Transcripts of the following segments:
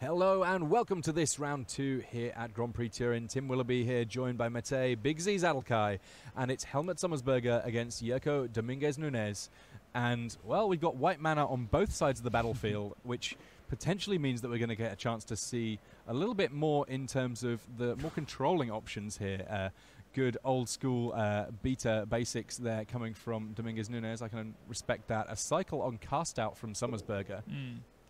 Hello and welcome to this round 2 here at Grand Prix Turin. Tim Willoughby here, joined by Matej Big Z Zadelkai, and it's Helmut Sommersberger against Jirko Dominguez Nunes. And, well, we've got white mana on both sides of the battlefield, which potentially means that we're going to get a chance to see a little bit more in terms of the more controlling options here. Good old school beta basics there coming from Dominguez Nunes. I can respect that. A cycle on cast out from Sommersberger.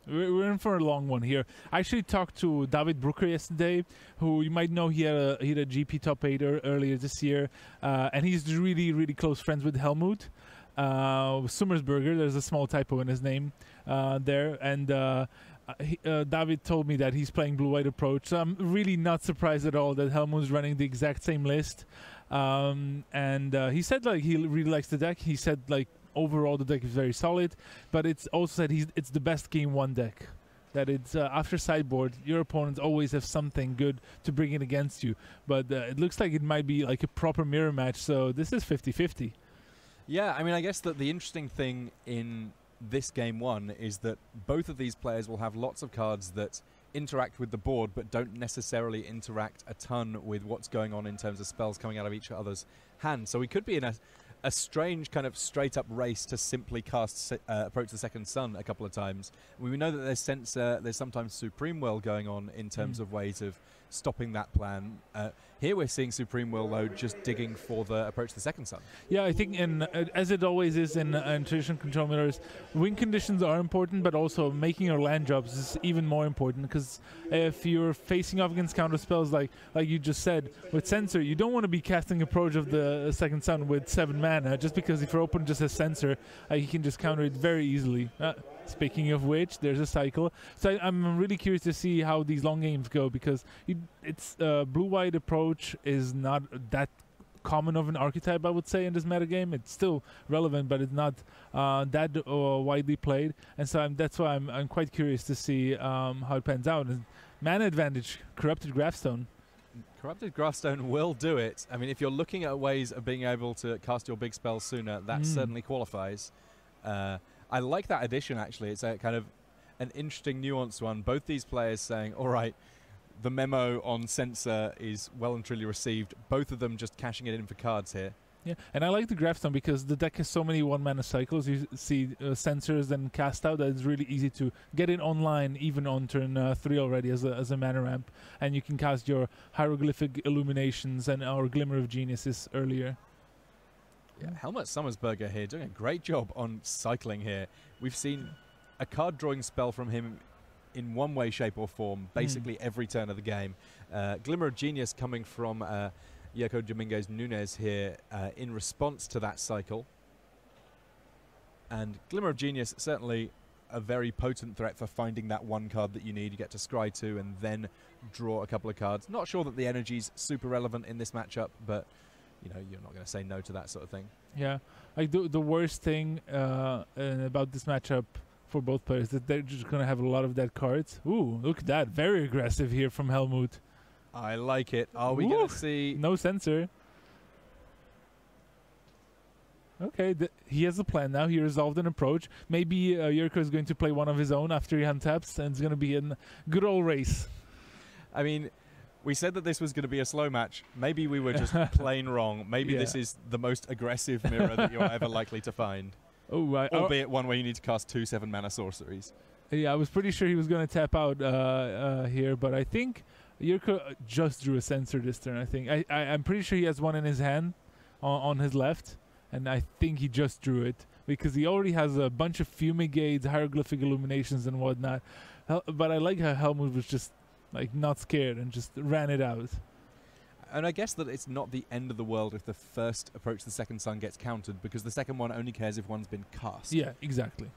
We're in for a long one here. I actually talked to David Brooker yesterday, who you might know he had a GP top 8 earlier this year, and he's really, really close friends with Helmut. Sommersberger, there's a small typo in his name there, and David told me that he's playing blue-white approach, so I'm really not surprised at all that Helmut's running the exact same list. And he said like he really likes the deck. He said like overall the deck is very solid, but it's also said it's the best game 1 deck. That it's after sideboard, your opponents always have something good to bring in against you, but it looks like it might be like a proper mirror match, so this is 50-50. Yeah, I mean, I guess that the interesting thing in this game 1 is that both of these players will have lots of cards that interact with the board but don't necessarily interact a ton with what's going on in terms of spells coming out of each other's hand. So we could be in a strange kind of straight-up race to simply cast Approach the Second Sun a couple of times. We know that there's sometimes Supreme Will going on in terms of ways of stopping that plan. Here we're seeing Supreme Will, though, just digging for the Approach the Second Sun. Yeah, I think as it always is in traditional control mirrors, win conditions are important, but also making your land drops is even more important, because if you're facing off against counter spells like you just said, with Censor, you don't want to be casting Approach of the Second Sun with 7 mana, just because if your opponent just has Censor, you can just counter it very easily. Speaking of which, there's a cycle. So I'm really curious to see how these long games go, because it's blue-white approach is not that common of an archetype, I would say, in this metagame. It's still relevant, but it's not that widely played. And so that's why I'm quite curious to see how it pans out. And mana advantage, Corrupted Graphstone. Corrupted Graphstone will do it. I mean, if you're looking at ways of being able to cast your big spells sooner, that certainly qualifies. I like that addition, actually. It's a kind of an interesting, nuanced one. Both these players saying, all right, the memo on Censor is well and truly received. Both of them just cashing it in for cards here. Yeah, and I like the Graphstone because the deck has so many 1-mana cycles. You see Censors and Cast Out, that it's really easy to get it online, even on turn 3 already as a mana ramp. And you can cast your Hieroglyphic Illuminations and our Glimmer of Geniuses earlier. Yeah, Helmut Sommersberger here doing a great job on cycling here. We've seen a card drawing spell from him in one way, shape or form, basically every turn of the game. Glimmer of Genius coming from Jirko Dominguez Nunes here in response to that cycle. And Glimmer of Genius, certainly a very potent threat for finding that one card that you need. You get to scry 2 and then draw a couple of cards. Not sure that the energy's super relevant in this matchup, but you know, you're not going to say no to that sort of thing. Yeah, like the worst thing about this matchup for both players is that they're just going to have a lot of dead cards. Ooh, look at that. Very aggressive here from Helmut. I like it. Are we going to see... No Censor. Okay, he has a plan now. He resolved an approach. Maybe Jirko is going to play one of his own after he untaps, and it's going to be a good old race. I mean, we said that this was going to be a slow match. Maybe we were just plain wrong. Maybe this is the most aggressive mirror that you're ever likely to find. Oh, albeit one where you need to cast 2 7-mana sorceries. Yeah, I was pretty sure he was going to tap out here, but I think Jirko just drew a Censor this turn, I think. I'm pretty sure he has one in his hand on his left, and I think he just drew it because he already has a bunch of Fumigates, Hieroglyphic Illuminations, and whatnot. But I like how Helmut was just like not scared and just ran it out. And I guess that it's not the end of the world if the first Approach the Second Sun gets countered, because the second one only cares if one's been cast. Yeah, exactly.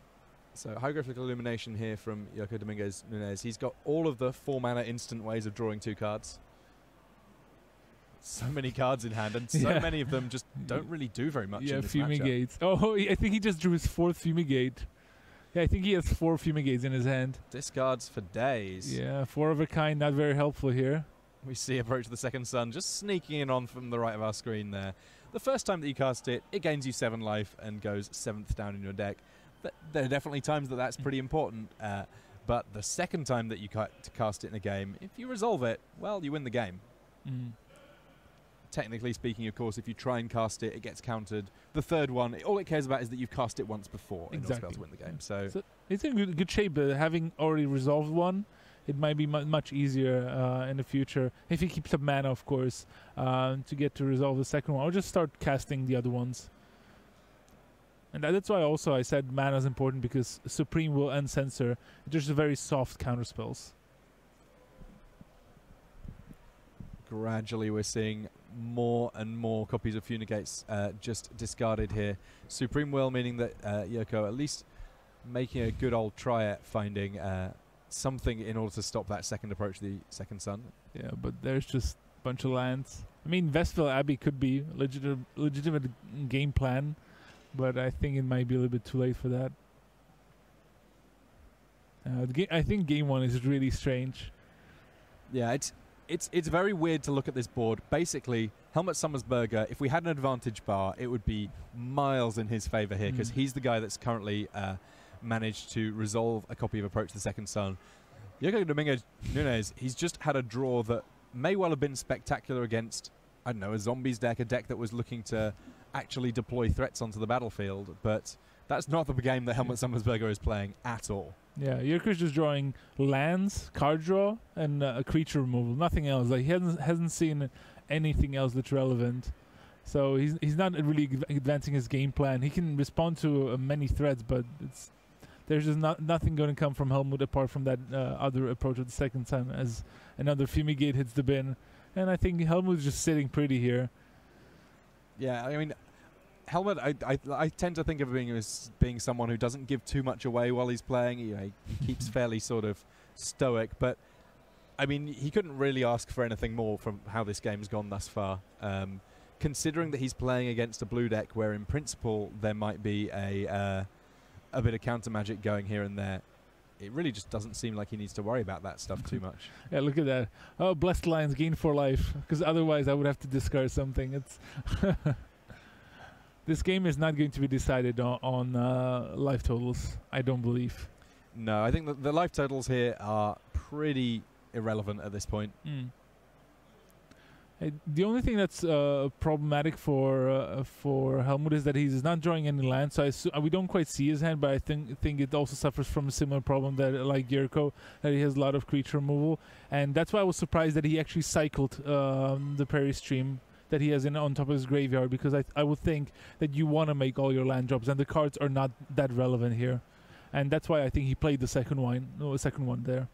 So Hieroglyphic Illumination here from Jirko Dominguez Nunes. He's got all of the 4-mana instant ways of drawing 2 cards. So many cards in hand, and so many of them just don't really do very much in this Fumigates. Oh, I think he just drew his 4th Fumigate. Yeah, I think he has 4 Fumigates in his hand. Discards for days. Yeah, 4 of a kind, not very helpful here. We see Approach the Second Sun just sneaking in on from the right of our screen there. The first time that you cast it, it gains you 7 life and goes 7th down in your deck. But there are definitely times that that's pretty important. But the second time that you cast it in a game, if you resolve it, well, you win the game. Technically speaking, of course, if you try and cast it, it gets countered. The third one, all it cares about is that you've cast it once before in order to be able to win the game. So it's in good shape, but having already resolved one, it might be much easier in the future, if he keeps up mana, of course, to get to resolve the second one, or just start casting the other ones. And that's why also I said mana is important, because Supreme Will and Censor, just very soft counterspells. Gradually we're seeing more and more copies of Fumigates just discarded here. Supreme Will meaning that Yurko at least making a good old try at finding something in order to stop that second approach to the second sun. Yeah, but there's just a bunch of lands. I mean, Vestville Abbey could be a legitimate game plan, but I think it might be a little bit too late for that. I think game one is really strange. Yeah, it's very weird to look at this board. Basically, Helmut Sommersberger, if we had an advantage bar, it would be miles in his favor here, because he's the guy that's currently managed to resolve a copy of Approach the Second Sun. Yurko Dominguez Nunez, he's just had a draw that may well have been spectacular against, I don't know, a zombies deck, a deck that was looking to actually deploy threats onto the battlefield, but that's not the game that Helmut Sommersberger is playing at all. Yeah, Yurko's just drawing lands, card draw, and a creature removal. Nothing else. Like, he hasn't seen anything else that's relevant. So he's not really advancing his game plan. He can respond to many threats, but there's just nothing going to come from Helmut apart from that other approach of the second time, as another Fumigate hits the bin. And I think Helmut's just sitting pretty here. Yeah, I mean, Helmut, I tend to think of him as being someone who doesn't give too much away while he's playing. You know, he keeps fairly sort of stoic, but I mean, he couldn't really ask for anything more from how this game's gone thus far. Considering that he's playing against a blue deck where in principle there might be a bit of counter magic going here and there, it really just doesn't seem like he needs to worry about that stuff too much. Yeah, look at that. Oh, Blessed Lions gain 4 life, because otherwise I would have to discard something. It's this game is not going to be decided on life totals, I don't believe. No, I think that the life totals here are pretty irrelevant at this point. The only thing that's problematic for Helmut is that he's not drawing any land, so we don't quite see his hand, but I think it also suffers from a similar problem that like Yurko, that he has a lot of creature removal, and that's why I was surprised that he actually cycled the Prairie Stream that he has on top of his graveyard, because I would think that you want to make all your land drops, and the cards are not that relevant here, and that's why I think he played the second one there.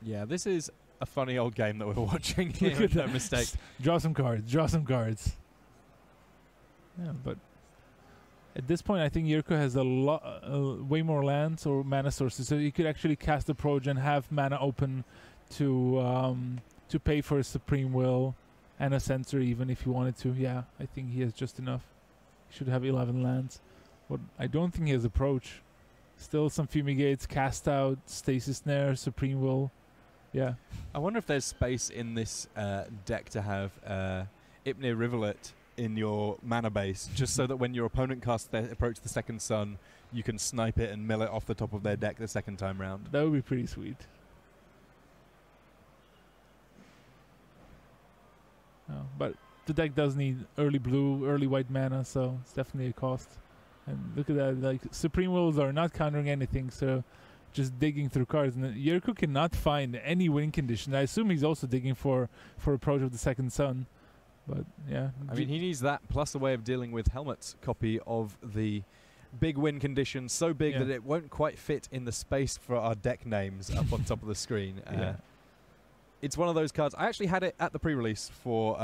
Yeah, this is a funny old game that we're watching here. No mistake. Draw some cards. Draw some cards. Yeah, but at this point, I think Yurko has way more lands or mana sources, so he could actually cast Approach and have mana open to pay for a Supreme Will and a Censor, even if he wanted to. Yeah, I think he has just enough. He should have 11 lands, but I don't think he has Approach. Still some Fumigates, Cast Out, Stasis Snare, Supreme Will. Yeah. I wonder if there's space in this deck to have Ipnir Rivulet in your mana base, just so that when your opponent casts their Approach the Second Sun, you can snipe it and mill it off the top of their deck the second time round. That would be pretty sweet. But the deck does need early blue, early white mana, so it's definitely a cost. And look at that, like, Supreme Wills are not countering anything, so just digging through cards. And Yurko cannot find any win condition. I assume he's also digging for Approach of the Second Sun. But yeah, I mean, he needs that plus a way of dealing with Helmut's copy of the big win condition, so big that it won't quite fit in the space for our deck names up on top of the screen. It's one of those cards. I actually had it at the pre-release for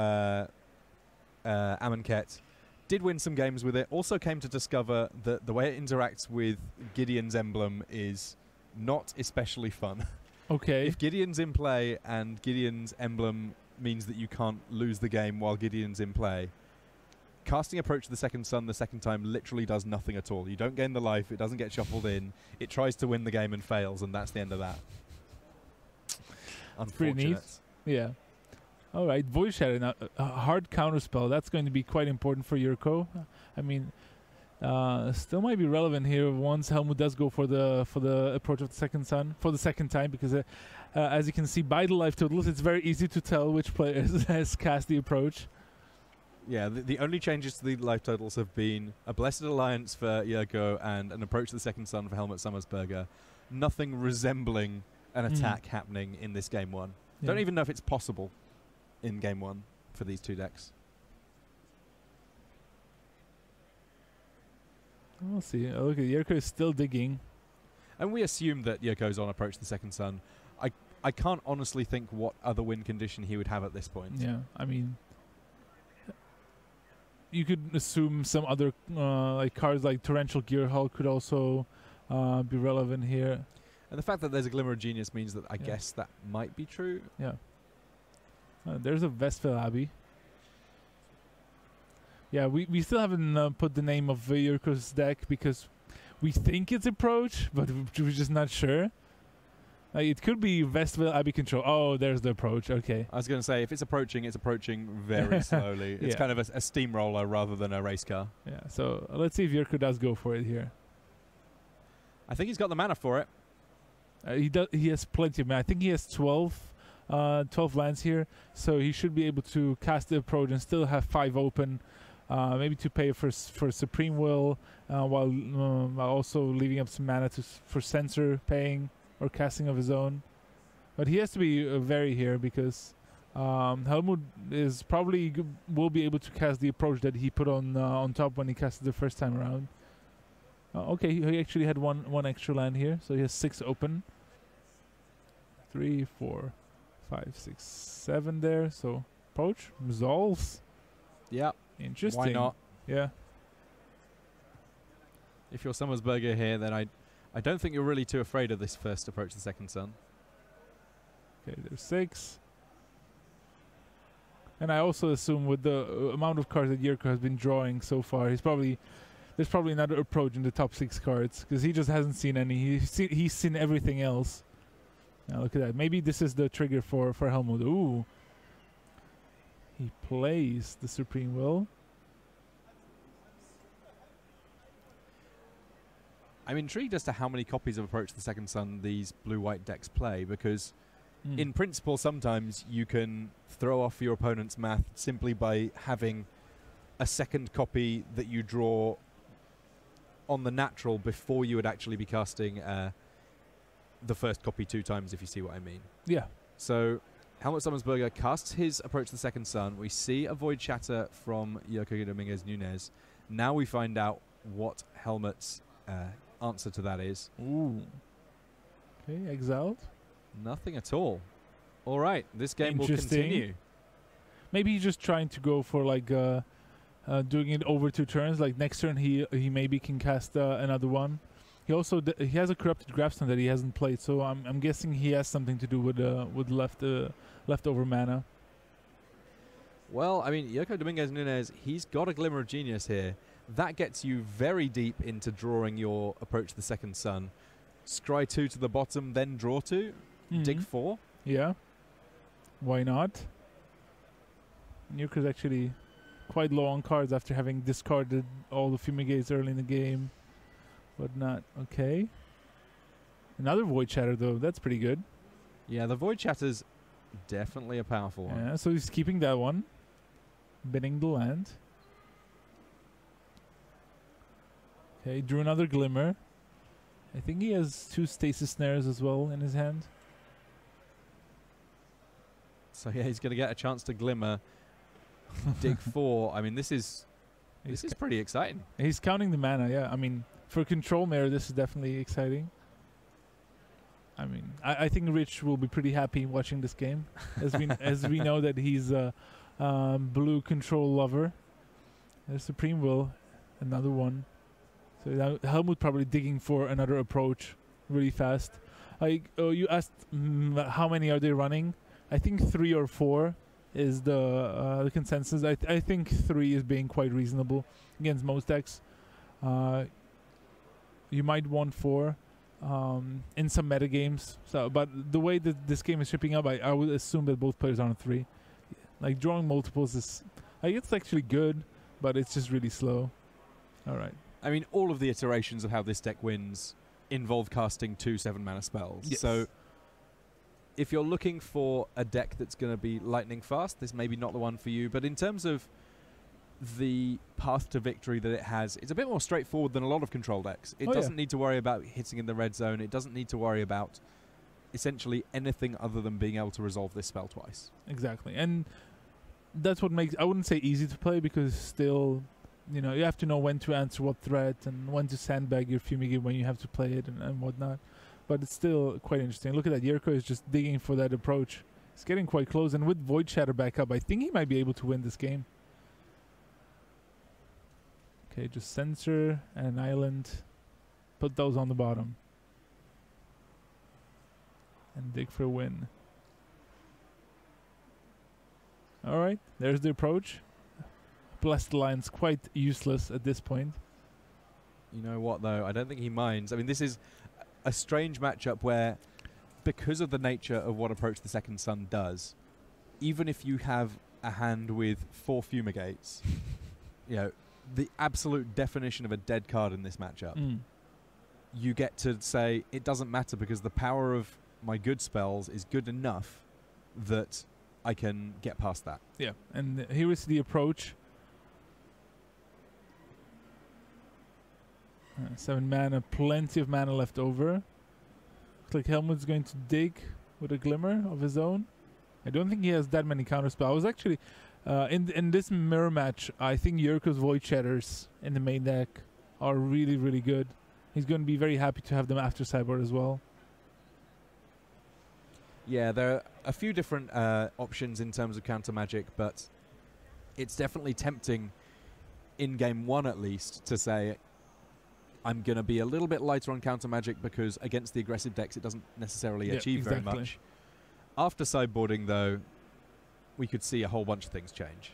Amonkhet. Did win some games with it. Also came to discover that the way it interacts with Gideon's emblem is not especially fun. Okay. If Gideon's in play and Gideon's emblem means that you can't lose the game while Gideon's in play, casting Approach to the Second Sun the second time literally does nothing at all. You don't gain the life, it doesn't get shuffled in, it tries to win the game and fails, and that's the end of that. Unfortunate. Pretty neat. Yeah. All right, Void Shadow, now a hard counterspell. That's going to be quite important for Yurko. I mean, Still might be relevant here once Helmut does go for the approach of the second sun for the second time, because as you can see by the life totals, it's very easy to tell which player has cast the approach. Yeah, the only changes to the life totals have been a Blessed Alliance for Yurko and an approach to the second sun for Helmut Summersberger. Nothing resembling an attack happening in this game one. Yeah. Don't even know if it's possible in game one for these two decks. We'll see. Oh, look, Yurko is still digging. And we assume that Yurko's on approach to the second sun. I can't honestly think what other win condition he would have at this point. Yeah, I mean, you could assume some other like cards like Torrential Gearhulk could also be relevant here. And the fact that there's a Glimmer of Genius means that I guess that might be true. Yeah. There's a Vestvale Abbey. Yeah, we still haven't put the name of Yurko's deck because we think it's approach, but we're just not sure. It could be Vestvale Abbey Control. Oh, there's the approach. Okay. I was going to say, if it's approaching very slowly. It's kind of a steamroller rather than a race car. Yeah, so let's see if Yurko does go for it here. I think he's got the mana for it. He has plenty of mana. I think he has 12 lands here, so he should be able to cast the approach and still have 5 open. Maybe to pay for Supreme Will, while also leaving up some mana for Censor paying or casting of his own. But he has to be very here because Helmut is probably will be able to cast the approach that he put on top when he casted the first time around. Okay, he actually had one extra land here, so he has 6 open. 3, 4, 5, 6, 7 there. So approach resolves. Yeah. Interesting. Why not? Yeah. If you're Summersberger here, then I don't think you're really too afraid of this first approach to the second sun. Okay, there's 6. And I also assume with the amount of cards that Yurko has been drawing so far, there's probably another approach in the top 6 cards because he just hasn't seen any. He's seen everything else. Now look at that. Maybe this is the trigger for Helmut. Ooh. He plays the Supreme Will. I'm intrigued as to how many copies of Approach to the Second Sun these blue-white decks play, because in principle sometimes you can throw off your opponent's math simply by having a second copy that you draw on the natural before you would actually be casting the first copy 2 times, if you see what I mean. Yeah. So Helmut Summersberger casts his Approach to the Second Sun. We see a Void Shatter from Yurko Dominguez Nunez. Now we find out what Helmut's answer to that is. Ooh. Okay, exiled. Nothing at all. All right, this game will continue. Maybe he's just trying to go for like doing it over 2 turns. Like next turn he maybe can cast another one. He also he has a Corrupted Gravestone that he hasn't played, so I'm guessing he has something to do with leftover mana. Well, I mean, Yurko Dominguez Nunez, he's got a Glimmer of Genius here. That gets you very deep into drawing your Approach to the Second Sun. Scry 2 to the bottom, then draw 2. Dig 4. Yeah. Why not? Yurko's actually quite low on cards after having discarded all the Fumigates early in the game. But not okay. Another Void Shatter though, that's pretty good. Yeah, the Void Shatter's definitely a powerful one. Yeah, so he's keeping that one. Binning the land. Okay, drew another Glimmer. I think he has 2 Stasis Snares as well in his hand. So yeah, he's going to get a chance to Glimmer. Dig 4. I mean, this is pretty exciting. He's counting the mana, yeah. I mean, for Control Mirror, this is definitely exciting. I mean, I think Rich will be pretty happy watching this game, as we know that he's a blue control lover. There's Supreme Will, another one. So now Helmut probably digging for another approach really fast. You asked how many are they running? I think 3 or 4 is the consensus. I think 3 is being quite reasonable against most decks. You might want 4 in some meta games. So, but the way that this game is shaping up, I would assume that both players are on 3. Like drawing multiples is, it's actually good, but it's just really slow. All right. I mean, all of the iterations of how this deck wins involve casting 2 7-mana spells. Yes. So if you're looking for a deck that's going to be lightning fast, this may be not the one for you. But in terms of the path to victory that it has, it's a bit more straightforward than a lot of control decks. It doesn't need to worry about hitting in the red zone. It doesn't need to worry about essentially anything other than being able to resolve this spell twice. Exactly. And that's what makes, I wouldn't say easy to play, because still, you know, you have to know when to answer what threat and when to sandbag your Fumigate when you have to play it and whatnot. But it's still quite interesting. Look at that. Yerko is just digging for that approach. He's getting quite close. And with Void Shatter back up, I think he might be able to win this game. Okay, just Censor and Island. Put those on the bottom. And dig for a win. Alright, there's the approach. Blessed Line's quite useless at this point. You know what, though? I don't think he minds. I mean, this is a strange matchup where, because of the nature of what Approach the Second Sun does, even if you have a hand with 4 Fumigates, you know, the absolute definition of a dead card in this matchup, you get to say, it doesn't matter because the power of my good spells is good enough that I can get past that. Yeah, and here is the approach. 7 mana, plenty of mana left over. Looks like Helmut's going to dig with a Glimmer of his own. I don't think he has that many counterspells. I was actually, in this mirror match, I think Yerko's Void Shatters in the main deck are really, really good. He's going to be very happy to have them after sideboard as well. Yeah, there are a few different options in terms of counter magic, but it's definitely tempting in game 1 at least to say, I'm going to be a little bit lighter on counter magic because against the aggressive decks it doesn't necessarily achieve very much. After sideboarding, though, we could see a whole bunch of things change.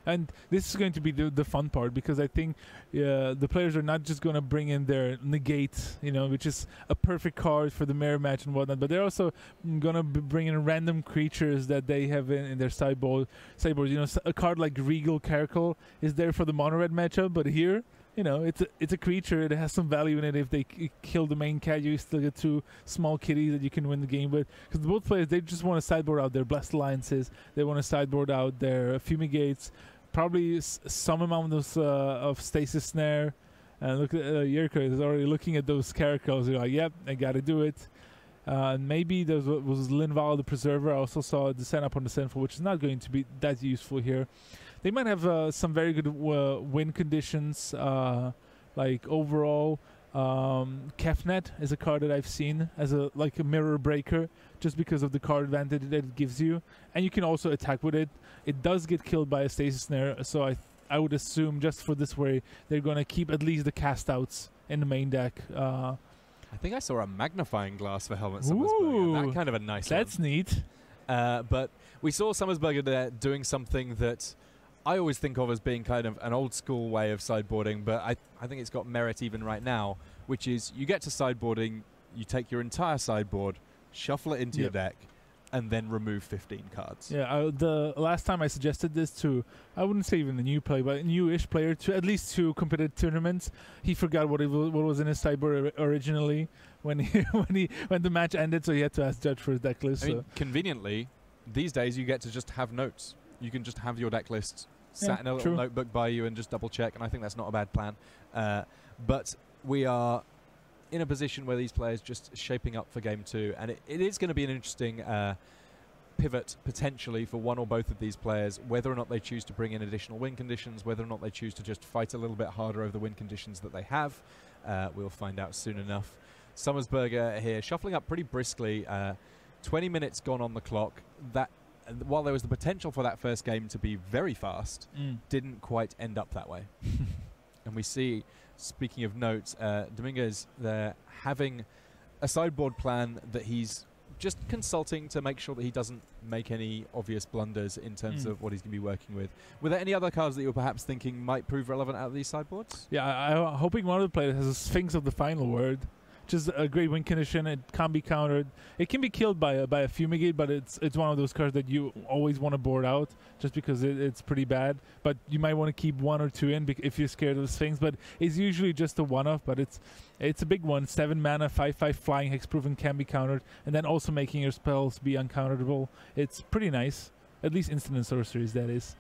And this is going to be the fun part, because I think the players are not just going to bring in their negate, you know, which is a perfect card for the mirror match and whatnot, but they're also going to bring in random creatures that they have in their sideboard. You know, a card like Regal Caracal is there for the mono-red matchup, but here, you know, it's a creature. It has some value in it. If they kill the main cat, you still get 2 small kitties that you can win the game with. Because both players, they just want to sideboard out their Blessed Alliances. They want to sideboard out their Fumigates. Probably some amount of Stasis Snare. And look at Yerko is already looking at those Caracals. You're like, yep, I got to do it. And maybe there was Linval the Preserver. I also saw Descent Upon the Sinful, which is not going to be that useful here. They might have some very good win conditions, like overall. Kefnet is a card that I've seen as a mirror breaker, just because of the card advantage that it gives you, and you can also attack with it. It does get killed by a Stasis Snare, so I would assume just for this way they're going to keep at least the cast outs in the main deck. I think I saw a magnifying glass for Helmut Summersberger. That kind of a nice one. That's neat. But we saw Summersberger there doing something that I always think of as being kind of an old school way of sideboarding, but I think it's got merit even right now, which is you get to sideboarding, you take your entire sideboard, shuffle it into your deck, and then remove 15 cards. Yeah, the last time I suggested this to, I wouldn't say even a new player, but a newish player, to at least 2 competitive tournaments, he forgot what was in his sideboard originally when the match ended, so he had to ask Judge for his deck list. I mean, conveniently, these days you get to just have notes. You can just have your deck list sat in a little notebook by you and just double check, and I think that's not a bad plan. But we are in a position where these players just shaping up for game 2, and it is going to be an interesting pivot potentially for one or both of these players, whether or not they choose to bring in additional win conditions, whether or not they choose to just fight a little bit harder over the win conditions that they have. We'll find out soon enough. Summersberger here shuffling up pretty briskly. 20 minutes gone on the clock. That, while there was the potential for that first game to be very fast, didn't quite end up that way. And we see, speaking of notes, Dominguez there having a sideboard plan that he's just consulting to make sure that he doesn't make any obvious blunders in terms of what he's going to be working with. Were there any other cards that you were perhaps thinking might prove relevant out of these sideboards? Yeah, I'm hoping one of the players has a Sphinx of the Final Word, which is a great win condition. It can't be countered. It can be killed by a Fumigate, but it's one of those cards that you always want to board out just because it's pretty bad. But you might want to keep 1 or 2 in if you're scared of Sphinx. But it's usually just a one-off, but it's a big one. 7 mana, 5/5 flying, hexproof, and can be countered, and then also making your spells be uncounterable. It's pretty nice. At least instant and sorceries, that is.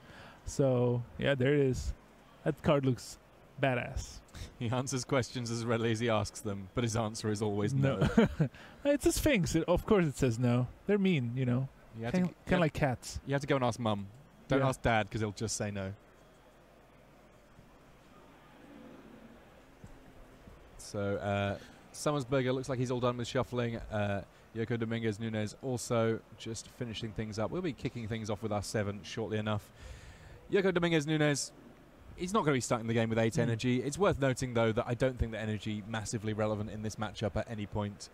So yeah, there it is. That card looks badass. He answers questions as readily as he asks them, but his answer is always no. It's a Sphinx. Of course it says no. They're mean, you know. Kind of like cats. You have to go and ask Mum. Don't ask Dad, because he'll just say no. So Summersberger looks like he's all done with shuffling. Yoko Dominguez Nunes also just finishing things up. We'll be kicking things off with our 7 shortly enough. Yoko Dominguez Nunes, he's not going to be starting the game with 8 energy. It's worth noting, though, that I don't think that energy massively relevant in this matchup at any point.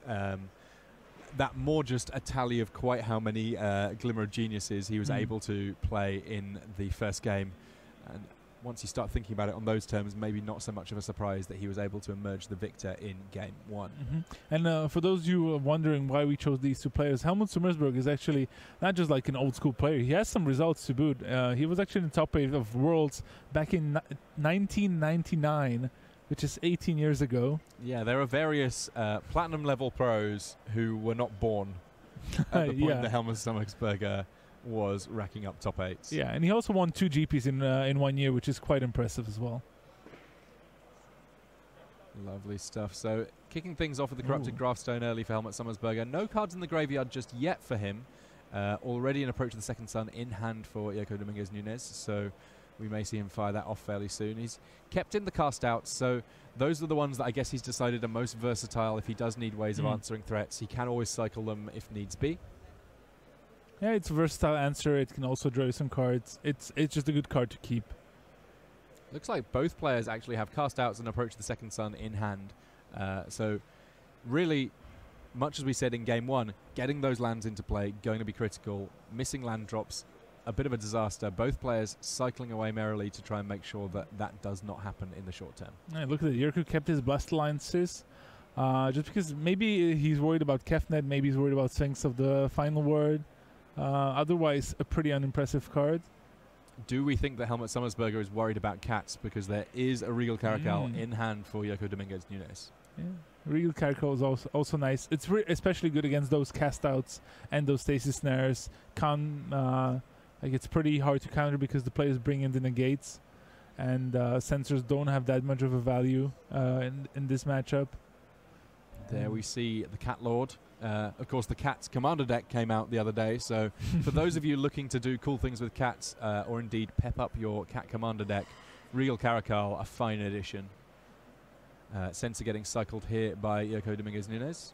That more just a tally of quite how many Glimmer of Geniuses he was able to play in the first game. And once you start thinking about it on those terms, maybe not so much of a surprise that he was able to emerge the victor in game 1. And for those of you wondering why we chose these 2 players, Helmut Summersberg is actually not just like an old school player. He has some results to boot. He was actually in the top 8 of Worlds back in 1999, which is 18 years ago. Yeah, there are various platinum level pros who were not born at the point that Helmut Summersberger was racking up top 8s. Yeah, and he also won 2 GPs in 1 year, which is quite impressive as well. Lovely stuff. So kicking things off with the Corrupted Graftstone early for Helmut Summersberger. No cards in the graveyard just yet for him. Already an Approach of the Second Sun in hand for Yoko Dominguez Nunes, so we may see him fire that off fairly soon. He's kept in the cast outs, so those are the ones that I guess he's decided are most versatile. If he does need ways of answering threats, he can always cycle them if needs be. Yeah, it's a versatile answer. It can also draw you some cards. It's just a good card to keep. Looks like both players actually have cast outs and Approach the Second Sun in hand. So really, much as we said in game 1, getting those lands into play, going to be critical. Missing land drops, a bit of a disaster. Both players cycling away merrily to try and make sure that that does not happen in the short term. Yeah, look at it. Yurku kept his Blast Alliances. Just because maybe he's worried about Kefnet, maybe he's worried about Sphinx of the Final Word. Otherwise, a pretty unimpressive card. Do we think that Helmut Summersberger is worried about cats? Because there is a Regal Caracal in hand for Yoko Dominguez Nunes. Yeah, Regal Caracal is also nice. It's especially good against those cast outs and those stasis snares. Like it's pretty hard to counter because the players bring in the negates, and sensors don't have that much of a value in this matchup. There we see the Cat Lord. Of course, the Cat's Commander deck came out the other day, so for those of you looking to do cool things with cats, or indeed pep up your Cat Commander deck, Regal Caracal, a fine addition. Sensor getting cycled here by Yoko Dominguez Nunes.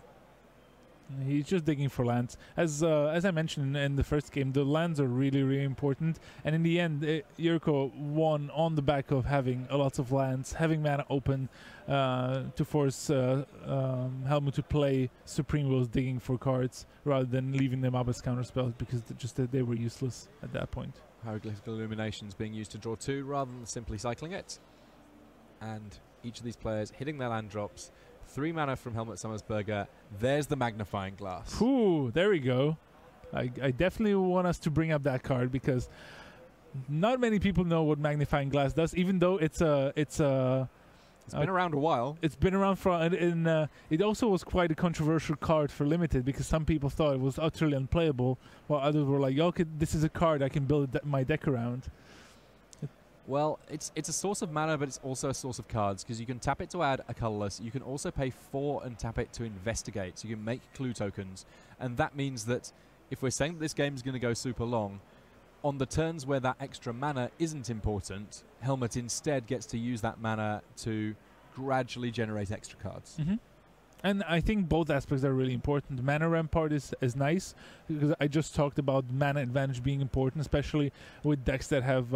He's just digging for lands. As I mentioned in the first game, the lands are really, really important. And in the end, Yurko won on the back of having a lot of lands, having mana open to force Helmut to play Supreme Wills digging for cards rather than leaving them up as counterspells because they were useless at that point. Hieroglyphical Illuminations being used to draw 2 rather than simply cycling it. And each of these players hitting their land drops. 3 mana from Helmut Summersberger. There's the Magnifying Glass. Ooh, there we go. I definitely want us to bring up that card because not many people know what Magnifying Glass does, even though it's been around a while. It's been around for, and it also was quite a controversial card for Limited because some people thought it was utterly unplayable, while others were like, okay, this is a card I can build my deck around. Well, it's a source of mana, but it's also a source of cards, because you can tap it to add a colorless. You can also pay 4 and tap it to investigate, so you can make clue tokens. And that means that if we're saying that this game is going to go super long, on the turns where that extra mana isn't important, Helmut instead gets to use that mana to gradually generate extra cards. And I think both aspects are really important. Mana ramp part is nice because I just talked about mana advantage being important, especially with decks that have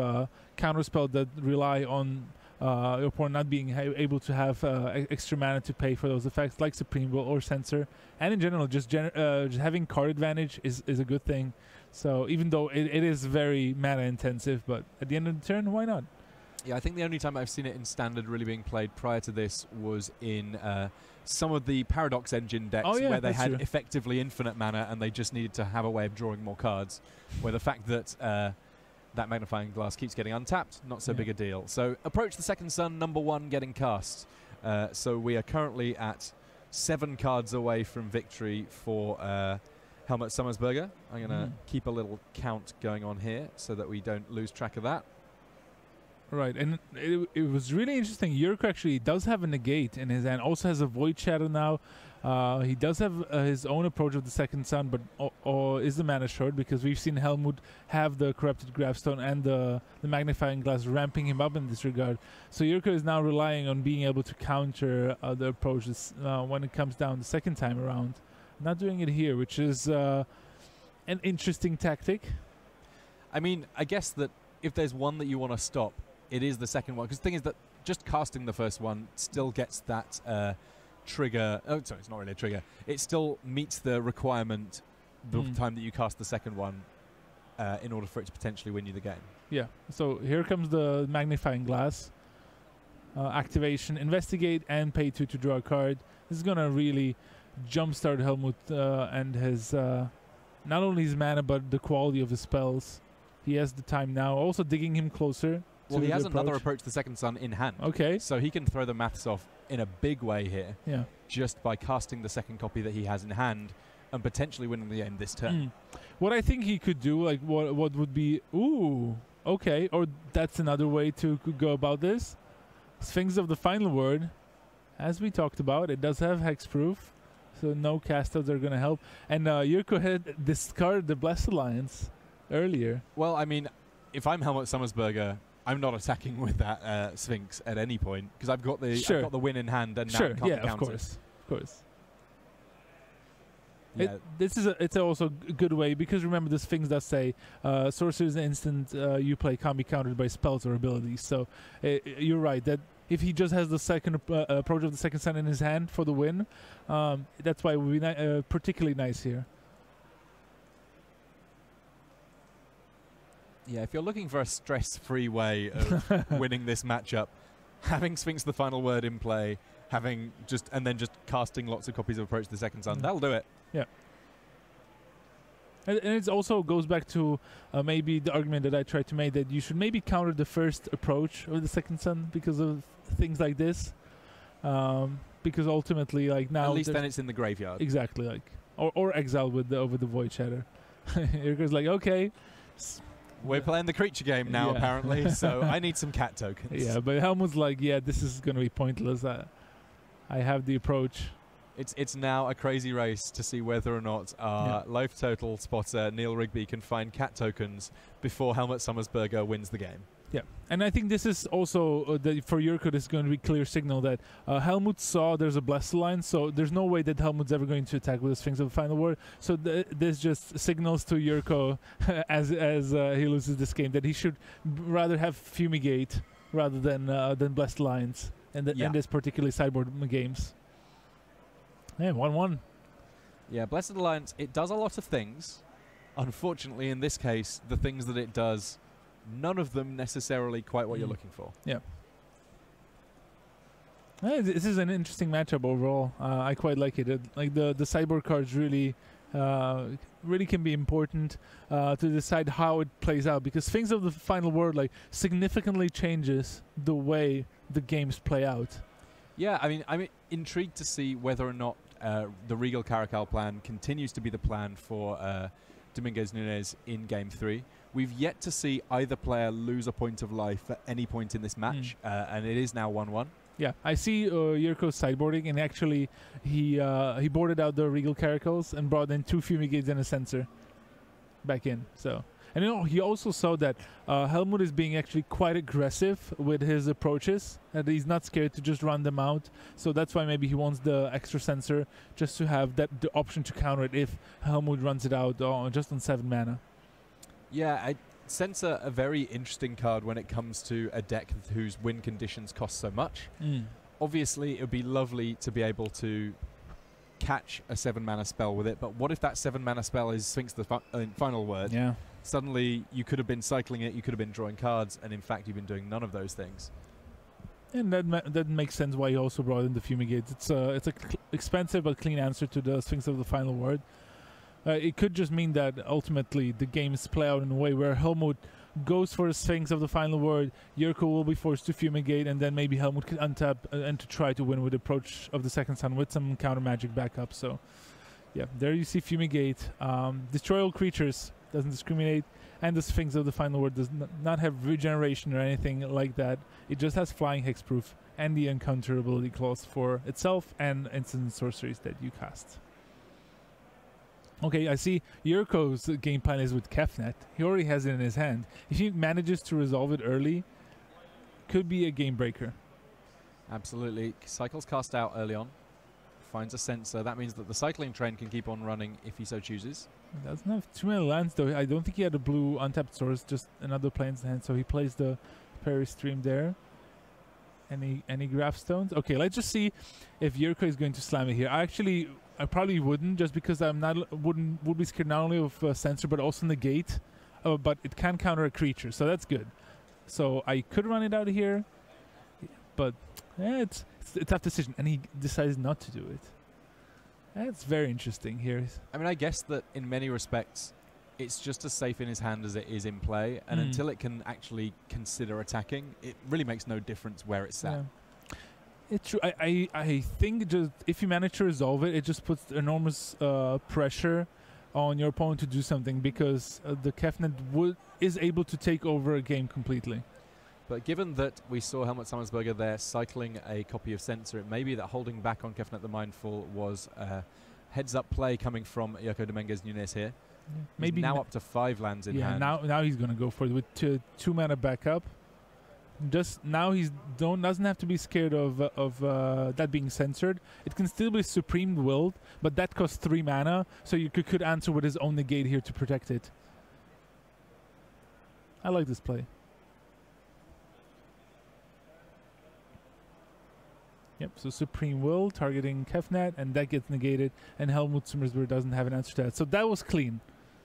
counterspell that rely on your opponent not being able to have extra mana to pay for those effects, like Supreme Will or Sensor. And in general, just having card advantage is a good thing. So even though it is very mana intensive, but at the end of the turn, why not? Yeah, I think the only time I've seen it in Standard really being played prior to this was in some of the Paradox Engine decks where they had effectively infinite mana and they just needed to have a way of drawing more cards, where the fact that that magnifying glass keeps getting untapped, not so big a deal. So Approach the Second Sun, number 1 getting cast. So we are currently at 7 cards away from victory for Helmut Sommersberger. I'm going to keep a little count going on here so that we don't lose track of that. Right, and it was really interesting. Yurko actually does have a negate in his hand, also has a Void Shadow now. He does have his own Approach of the Second Sun, but is the mana short, because we've seen Helmut have the Corrupted Gravestone and the Magnifying Glass ramping him up in this regard. So Yurko is now relying on being able to counter the approaches when it comes down the second time around. Not doing it here, which is an interesting tactic. I mean, I guess that if there's one that you want to stop, it is the second one, because the thing is that just casting the first one still gets that trigger. Oh, sorry, it's not really a trigger. It still meets the requirement the time that you cast the second one in order for it to potentially win you the game. Yeah, so here comes the Magnifying Glass. Activation, Investigate, and pay 2 to draw a card. This is going to really jumpstart Helmut and his, not only his mana, but the quality of his spells. He has the time now, also digging him closer. Well, he has another Approach the Second Sun in hand. Okay. So he can throw the maths off in a big way here. Yeah. Just by casting the second copy that he has in hand and potentially winning the game this turn. What I think he could do, like what would be, okay, or that's another way to go about this. Sphinx of the Final Word, as we talked about, it does have hexproof, so no cast-outs are going to help. And Yurko had discarded the Blessed Alliance earlier. Well, I mean, if I'm Helmut Sommersberger, I'm not attacking with that Sphinx at any point, because I've got the win in hand and now can't be countered. Of course. Yeah. It's also a good way, because remember the Sphinx does say sorcerer's instant you play can't be countered by spells or abilities. So you're right that if he just has the second Approach of the Second Sun in his hand for the win, that's why it would be particularly nice here. Yeah, if you're looking for a stress-free way of winning this matchup, having Sphinx the Final Word in play, and then just casting lots of copies of Approach the Second Sun, that'll do it. Yeah. And it also goes back to maybe the argument that I tried to make, that you should maybe counter the first Approach of the Second Sun because of things like this. Because ultimately, like now... At least then it's in the graveyard. Exactly, like... Or exile over the Void Shatter. Yurko's like, okay... We're playing the creature game now, apparently, so I need some cat tokens. Yeah, but Helmut's like, yeah, this is going to be pointless. I have the Approach. It's now a crazy race to see whether or not our life total spotter, Neil Rigby, can find cat tokens before Helmut Sommersberger wins the game. Yeah, and I think this is also, for Yurko, this is going to be a clear signal that Helmut saw there's a Blessed Line, so there's no way that Helmut's ever going to attack with the Sphinx of the Final Word. So this just signals to Yurko as he loses this game that he should rather have Fumigate rather than Blessed Lines in this particular sideboard games. Yeah, 1-1. Yeah, Blessed Alliance, it does a lot of things. Unfortunately, in this case, the things that it does, none of them necessarily quite what you're looking for. Yeah. This is an interesting matchup overall. I quite like it. Like the sideboard cards really can be important to decide how it plays out, because Sphinx of the Final Word like significantly changes the way the games play out. Yeah, I mean, I'm intrigued to see whether or not the Regal Caracal plan continues to be the plan for Dominguez Nunes in Game 3. We've yet to see either player lose a point of life at any point in this match, and it is now 1-1. Yeah, I see Yurko sideboarding, and actually he boarded out the Regal Caracals and brought in 2 Fumigates and a Sensor back in. So, and he also saw that Helmut is being actually quite aggressive with his approaches, and he's not scared to just run them out. So that's why maybe he wants the extra Sensor, just to have the option to counter it if Helmut runs it out just on 7 mana. Yeah, I sense a very interesting card when it comes to a deck whose win conditions cost so much. Obviously, it would be lovely to be able to catch a 7-mana spell with it, but what if that 7-mana spell is Sphinx the Final Word? Yeah. suddenly you could have been cycling it, you could have been drawing cards, and in fact you've been doing none of those things. And that makes sense why he also brought in the Fumigate. It's a expensive but clean answer to the Sphinx of the Final Word. It could just mean that ultimately the games play out in a way where Helmut goes for the Sphinx of the Final Word, Yurko will be forced to Fumigate, and then maybe Helmut can untap and to try to win with Approach of the Second Sun with some counter magic backup. So yeah, there you see Fumigate. Destroy all creatures, doesn't discriminate, and the Sphinx of the Final Word does not have regeneration or anything like that. It just has flying hexproof and the uncounterability clause for itself and instant sorceries that you cast. Okay, I see Yurko's game plan is with Kefnet. He already has it in his hand. If he manages to resolve it early, could be a game breaker. Absolutely. Cycles cast out early on. Finds a sensor. That means that the cycling train can keep on running if he so chooses. He doesn't have too many lands though. I don't think he had a blue untapped source, just another plains in hand. So he plays the Prairie Stream there. Any Gravestones? Okay, let's just see if Yurko is going to slam it here. I probably wouldn't, just because would be scared not only of sensor but also negate. But it can counter a creature, so that's good. So I could run it out here, but it's a tough decision, and he decides not to do it. That's very interesting here. I mean, I guess that in many respects, it's just as safe in his hand as it is in play, and until it can actually consider attacking, it really makes no difference where it's at. Yeah. It's true. I think just if you manage to resolve it, it just puts enormous pressure on your opponent to do something, because the Kefnet is able to take over a game completely. But given that we saw Helmut Sommersberger there cycling a copy of Sensor, it may be that holding back on Kefnet the Mindful was a heads-up play coming from Yurko Dominguez Nunes here. Yeah. Maybe now up to 5 lands in hand. Now he's going to go for it with 2 mana backup. Just now doesn't have to be scared of that being censored. It can still be Supreme Willed, but that costs 3 mana, so you could answer with his own negate here to protect it. I like this play. Yep, so Supreme Will targeting Kefnet, and that gets negated, and Helmut Sommersberger doesn't have an answer to that. So that was clean.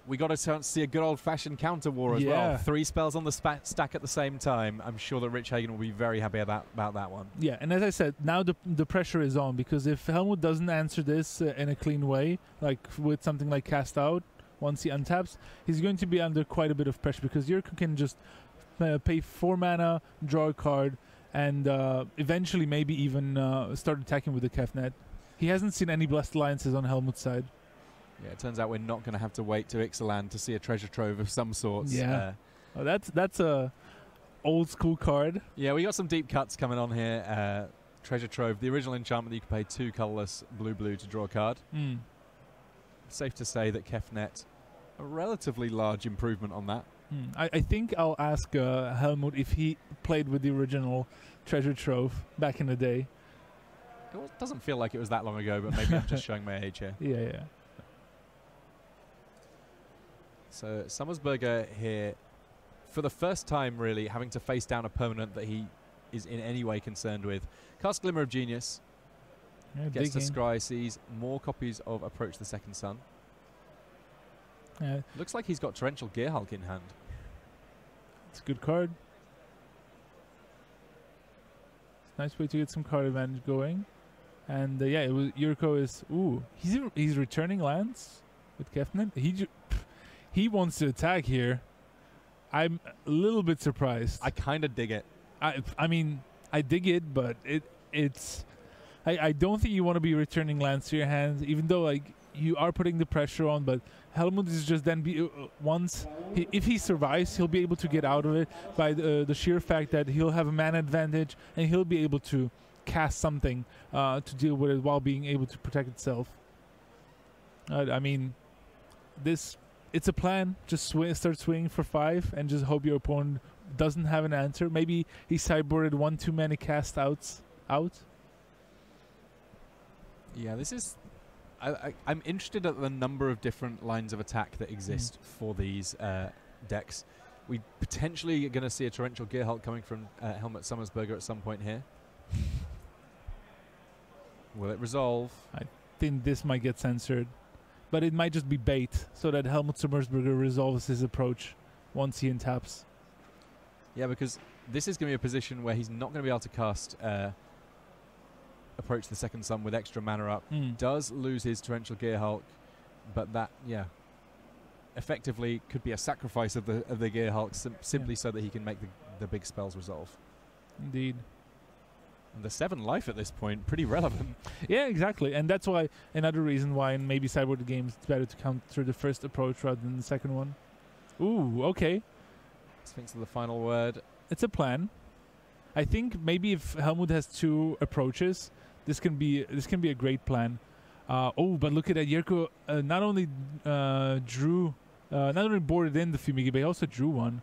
We got to see a good old-fashioned counter war as well. 3 spells on the stack at the same time. I'm sure that Rich Hagen will be very happy about that one. Yeah, and as I said, now the pressure is on, because if Helmut doesn't answer this in a clean way, like with something like Cast Out, once he untaps, he's going to be under quite a bit of pressure, because Yurko can just pay 4 mana, draw a card, and eventually maybe even start attacking with the Kefnet. He hasn't seen any Blessed Alliances on Helmut's side. Yeah, it turns out we're not going to have to wait to Ixalan to see a treasure trove of some sorts. Yeah, that's a old school card. Yeah, we got some deep cuts coming on here. Treasure trove, the original enchantment that you could pay 2 colorless blue to draw a card. Safe to say that Kefnet, a relatively large improvement on that. I think I'll ask Helmut if he played with the original treasure trove back in the day. It doesn't feel like it was that long ago, but maybe I'm just showing my age here. Yeah. So Sommersberger here, for the first time really, having to face down a permanent that he is in any way concerned with. Cast Glimmer of Genius, gets to scry, sees more copies of Approach the Second Sun. Looks like he's got Torrential Gearhulk in hand. It's a good card. Nice way to get some card advantage going. And yeah, Yurko is... Ooh, he's returning lands with Kefnet. He wants to attack here. I'm a little bit surprised. I kind of dig it. I mean, I dig it, but it's... I don't think you want to be returning lands to your hands, even though like you are putting the pressure on, but Helmut is just then if he survives, he'll be able to get out of it by the sheer fact that he'll have a mana advantage, and he'll be able to cast something to deal with it while being able to protect itself. I mean, it's a plan. Just start swinging for 5 and just hope your opponent doesn't have an answer. Maybe he sideboarded 1 too many cast outs out. Yeah, this is... I'm interested at the number of different lines of attack that exist for these decks. We potentially are going to see a Torrential Gearhulk coming from Helmut Sommersberger at some point here. Will it resolve? I think this might get censored. but it might just be bait so that Helmut Sommersberger resolves his approach once he untaps. Yeah, because this is going to be a position where he's not going to be able to cast Approach the Second Sun with extra mana up. Does lose his Torrential Gear Hulk, but that, effectively could be a sacrifice of the Gear Hulk simply so that he can make the big spells resolve. Indeed. And the 7 life at this point, pretty relevant. Yeah, exactly. And that's why, another reason why in maybe Sideboarding games it's better to counter the first approach rather than the second one. Ooh, okay. Sphinx of the final word. It's a plan. I think maybe if Helmut has 2 approaches, this can be a great plan. But look at that. Jirko not only not only boarded in the Fumigate, but he also drew one.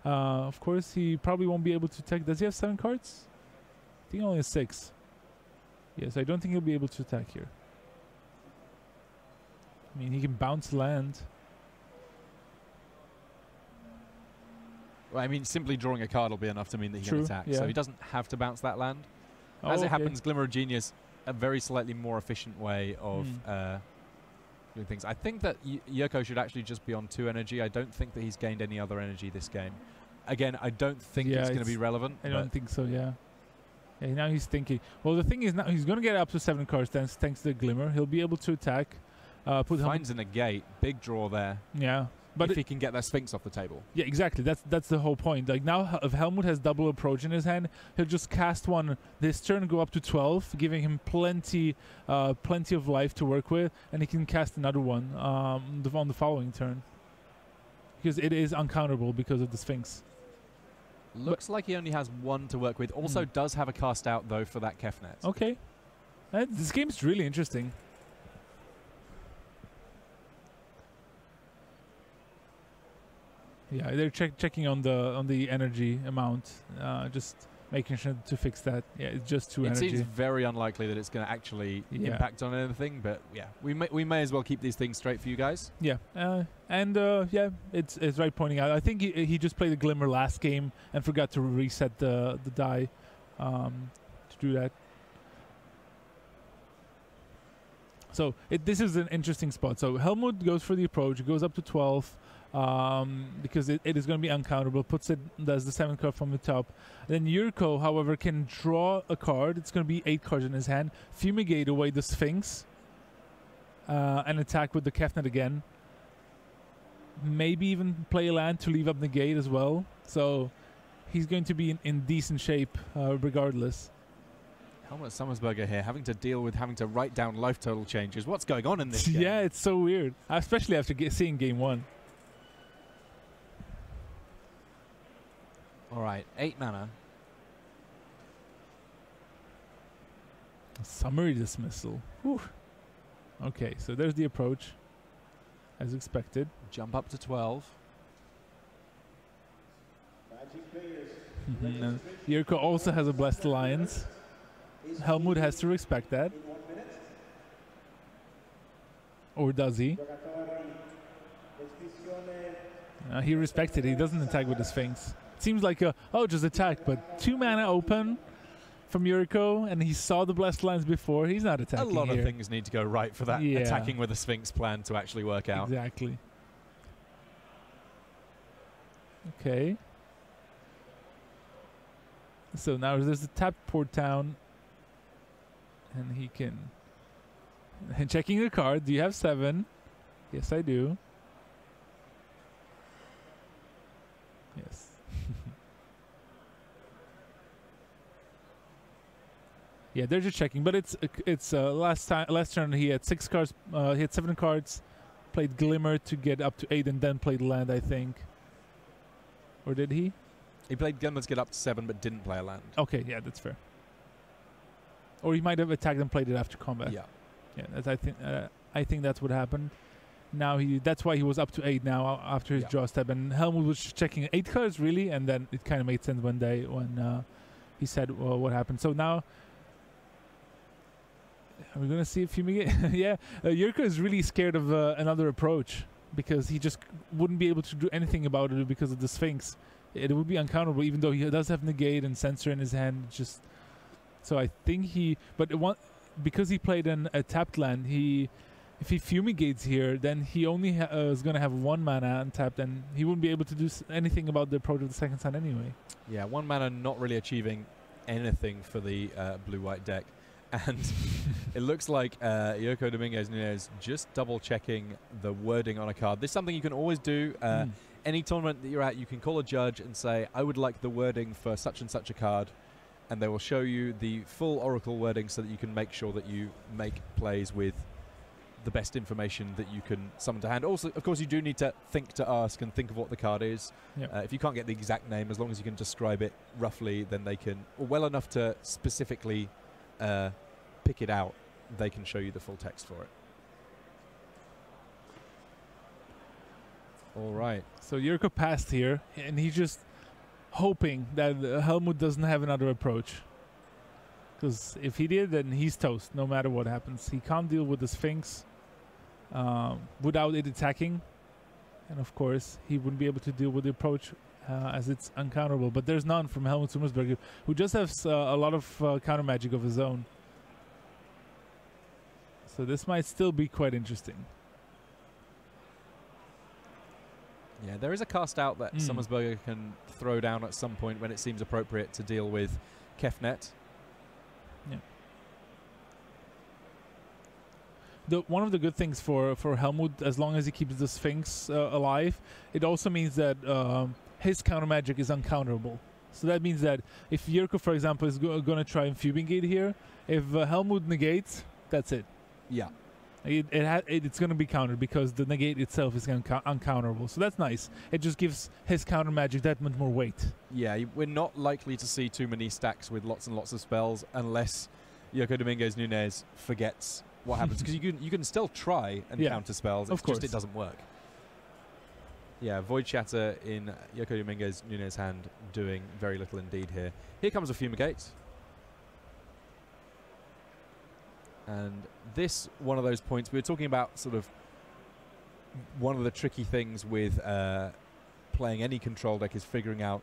Of course, he probably won't be able to attack. Does he have 7 cards? I think he only has 6. Yes, I don't think he'll be able to attack here. I mean, he can bounce land. Well, I mean, simply drawing a card will be enough to mean that he can attack. Yeah. So he doesn't have to bounce that land. As it happens, Glimmer of Genius, a very slightly more efficient way of doing things. I think that Jirko should actually just be on 2 energy. I don't think that he's gained any other energy this game. Again, I don't think it's going to be relevant. I don't think so, yeah. Now he's thinking. Well, the thing is, now he's going to get up to 7 cards thanks to the Glimmer. He'll be able to attack. Finds a negate. Big draw there. Yeah. But if he can get that Sphinx off the table. Yeah, exactly. That's the whole point. Like now, if Helmut has double approach in his hand, he'll just cast one this turn, go up to 12, giving him plenty of life to work with, and he can cast another one on the following turn. Because it is uncounterable because of the Sphinx. Looks like he only has 1 to work with. Also does have a cast out, though, for that Kefnet. Okay. This game's really interesting. Yeah, they're checking on the energy amount, just making sure to fix that. Yeah, it's just 2 energy. It seems very unlikely that it's going to actually impact on anything, but yeah, we may as well keep these things straight for you guys. Yeah, it's right pointing out. I think he just played the Glimmer last game and forgot to reset the die to do that. So this is an interesting spot. So Helmut goes for the approach, goes up to 12. Because it is going to be uncounterable, puts it as the 7th card from the top. Then Jirko, however, can draw a card. It's going to be 8 cards in his hand. Fumigate away the Sphinx. And attack with the Kefnet again. Maybe even play a land to leave up negate as well. So he's going to be in decent shape regardless. Helmut Sommersberger here, having to write down life total changes. What's going on in this game? Yeah, it's so weird. Especially after seeing game 1. All right, 8 mana. Summary dismissal. Whew. Okay, so there's the approach, as expected. Jump up to 12. Jirko also has a Blessed Alliance. Helmut has to respect that. Or does he? He respects it. He doesn't attack with the Sphinx. Seems like just attack, but 2 mana open from Jirko, and he saw the Blessed Lines before. He's not attacking. A lot of things need to go right for that attacking with a Sphinx plan to actually work out. Exactly. Okay. So now there's a tapped Port Town, and he can. And checking the card. Do you have 7? Yes, I do. Yes. Yeah, they're just checking, but it's last turn he had 6 cards. He had 7 cards, played Glimmer to get up to 8, and then played land, I think. Or did he? He played Glimmer to get up to 7, but didn't play a land. Okay, yeah, that's fair. Or he might have attacked and played it after combat. Yeah, I think that's what happened. Now that's why he was up to 8 now after his draw step, and Helmut was checking 8 cards really, and then it kind of made sense one day when he said, "Well, what happened?" So now. Are we going to see a Fumigate? Yeah, Jirko is really scared of another approach because he just wouldn't be able to do anything about it because of the Sphinx. It would be uncounterable, even though he does have Negate and Censor in his hand. So I think because he played a tapped land, if he fumigates here, then he only is going to have 1 mana untapped, and he wouldn't be able to do anything about the approach of the second sun anyway. Yeah, 1 mana not really achieving anything for the blue-white deck. And it looks like Yoko Dominguez Nunez just double-checking the wording on a card. This is something you can always do. Any tournament that you're at, you can call a judge and say, I would like the wording for such and such a card. And they will show you the full Oracle wording so that you can make sure that you make plays with the best information that you can summon to hand. Also, of course, you do need to think to ask and think of what the card is. Yep. If you can't get the exact name, as long as you can describe it roughly, then they can, or well enough to specifically pick it out, they can show you the full text for it. All right. So Yurko passed here, and he's just hoping that Helmut doesn't have another approach. Because if he did, then he's toast, no matter what happens. He can't deal with the Sphinx without it attacking. And of course, he wouldn't be able to deal with the approach as it's uncounterable. But there's none from Helmut Summersberger, who just has a lot of counter magic of his own. So this might still be quite interesting. Yeah, there is a cast out that Summersberger can throw down at some point when it seems appropriate to deal with Kefnet. Yeah. One of the good things for Helmut, as long as he keeps the Sphinx alive, it also means that his counter magic is uncounterable. So that means that if Yurko, for example, is going to try and fumigate here, if Helmut negates, that's it. Yeah. It's going to be countered because the negate itself is uncounterable. So that's nice. It just gives his counter magic that much more weight. Yeah, we're not likely to see too many stacks with lots and lots of spells unless Yoko Dominguez Nunez forgets what happens. Because you can still try and counter spells. It's just it doesn't work. Yeah, Void Shatter in Yoko Dominguez Nunez's hand doing very little indeed here. Here comes a Fumigate. And this, one of those points, we were talking about sort of one of the tricky things with playing any control deck is figuring out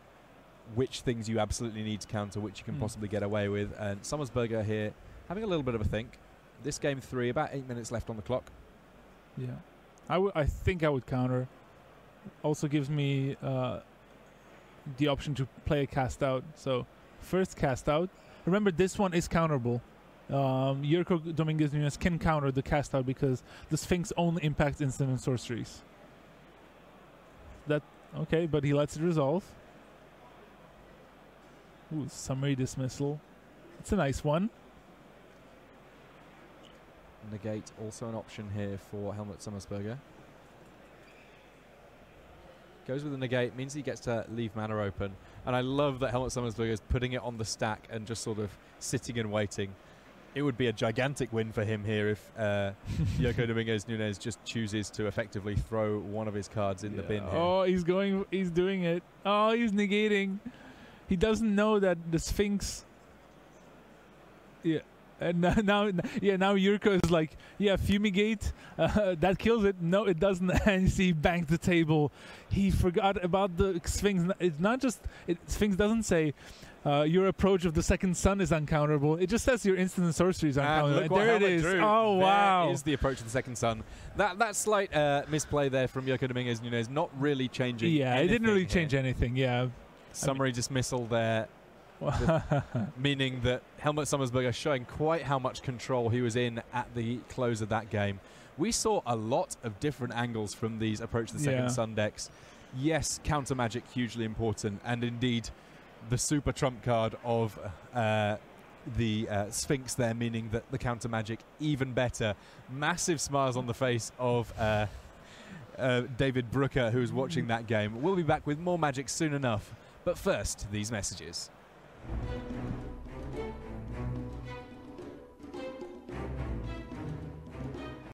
which things you absolutely need to counter, which you can possibly get away with. And Summersberger here having a little bit of a think. This game 3, about 8 minutes left on the clock. Yeah, I think I would counter. Also gives me the option to play a cast out. So first cast out. Remember, this one is counterable. Yurko Dominguez Nunez can counter the cast out because the Sphinx only impacts instant and sorceries. Okay, but he lets it resolve. Ooh, summary dismissal. It's a nice one. Negate also an option here for Helmut Summersberger. Goes with the negate, means he gets to leave mana open. And I love that Helmut Summersberger is putting it on the stack and just sort of sitting and waiting. It would be a gigantic win for him here if Yoko Dominguez Nunez just chooses to effectively throw one of his cards in the bin here. Oh, he's doing it. Oh, he's negating. He doesn't know that the Sphinx. Yeah. And now Yurko is like, yeah, Fumigate, that kills it. No, it doesn't. And you see, he banged the table. He forgot about the Sphinx. It's not just, Sphinx doesn't say, your approach of the second sun is uncounterable. It just says your instant and sorcery is uncounterable. And there it is. Oh, wow. There is the approach of the second sun. That slight misplay there from Yoko Dominguez Nunez, not really changing anything. It didn't really change anything, yeah. Summary dismissal there. Meaning that Helmut Summersberger showing quite how much control he was in at the close of that game. We saw a lot of different angles from these approach the second sun decks. Yes, counter magic hugely important, and indeed the super trump card of the Sphinx there, meaning that the counter magic even better. Massive smiles on the face of David Brooker, who's watching that game. We'll be back with more magic soon enough, but first, these messages.